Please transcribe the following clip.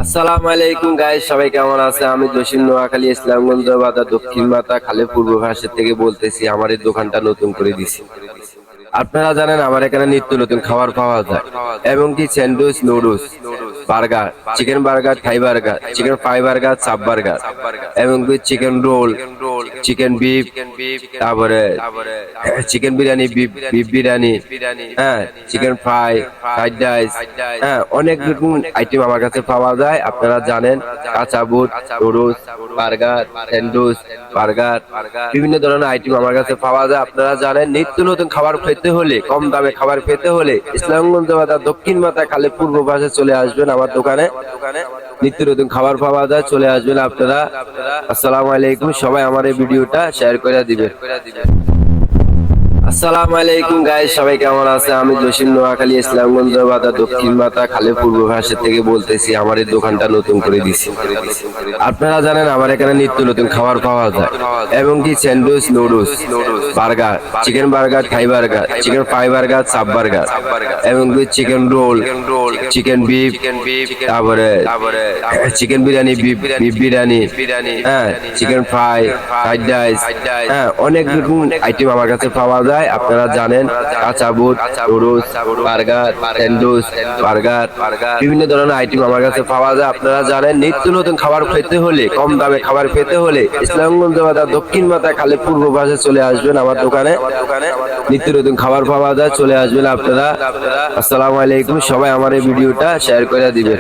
আসসালামু আলাইকুম গাইস, সবাই কেমন আছে? আমি দক্ষিণ নোয়াখালী ইসলামগঞ্জ বাজার দক্ষিণ মাথা খালে পূর্ব ভাষা থেকে বলতেছি। আমার এই দোকানটা নতুন করে দিছি। আপনারা জানেন আমার এখানে নিত্য নতুন খাবার পাওয়া যায়, এবং কি sandwich, noodles, burger, chicken burger, Thai burger, chicken fry burger, চাপ বার্গার, এবং কি চিকেন রোল, চিকেন বিফ, তারপরে চিকেন বিরিয়ানি, বিফ বিরিয়ানি, হ্যাঁ, চিকেন ফ্রাই, ফ্রাইড রাইস, হ্যাঁ, অনেক রকম আইটেম আমার কাছে পাওয়া যায়। আপনারা জানেন কাঁচা বুট, নুডলস, বার্গার, স্যান্ডউইচ, বার্গার, বিভিন্ন ধরনের আইটেম আমার কাছে পাওয়া যায়। আপনারা জানেন নিত্য নতুন খাবার খেতে হলে, কম দামে খাবার খেতে হলে ইসলামগঞ্জ বাজার দক্ষিণ মাথা খালে পূর্ব পাশে চলে আসবেন আমার দোকানে। নিত্য নতুন খাবার পাওয়া যায়, চলে আসবেন আপনারা। আসসালামু আলাইকুম, সবাই আমার এই ভিডিওটা শেয়ার করে দিবেন। আসসালামু আলাইকুম গাইস, সবাই কেমন আছে? আমি দক্ষিণ নোয়াখালী ইসলামগঞ্জ বাজার দক্ষিণ মাথা খালে পূর্ব ভাষা থেকে বলতেছি। আমার এই দোকানটা নতুন করে দিছি। আপনারা জানেন আমার এখানে নিত্য নতুন খাবার পাওয়া যায়, এবং কি sandwich, noodles, burger, chicken burger, Thai burger, chicken fry burger, চাপ বার্গার, এবং কি চিকেন রোল, চিকেন বিফ, তারপরে চিকেন বিরিয়ানি, বিফ বিরিয়ানি, হ্যাঁ, চিকেন ফ্রাই, ফ্রাইড রাইস, হ্যাঁ, অনেক রকম আইটেম আমার কাছে পাওয়া যায়। আপনারা জানেন কাঁচা বুট, নুডলস, বার্গার, স্যান্ডউইচ, বার্গার, বিভিন্ন ধরনের আইটেম আমার কাছে পাওয়া যায়। আপনারা জানেন নিত্য নতুন খাবার খেতে হলে, কম দামে খাবার খেতে হলে ইসলামগঞ্জ বাজার দক্ষিণ মাথা খালে পূর্ব পাশে চলে আসবেন আমার দোকানে। নিত্য নতুন খাবার পাওয়া যায়, চলে আসবেন আপনারা। আসসালামু আলাইকুম, সবাই আমার এই ভিডিওটা শেয়ার করে দিবেন।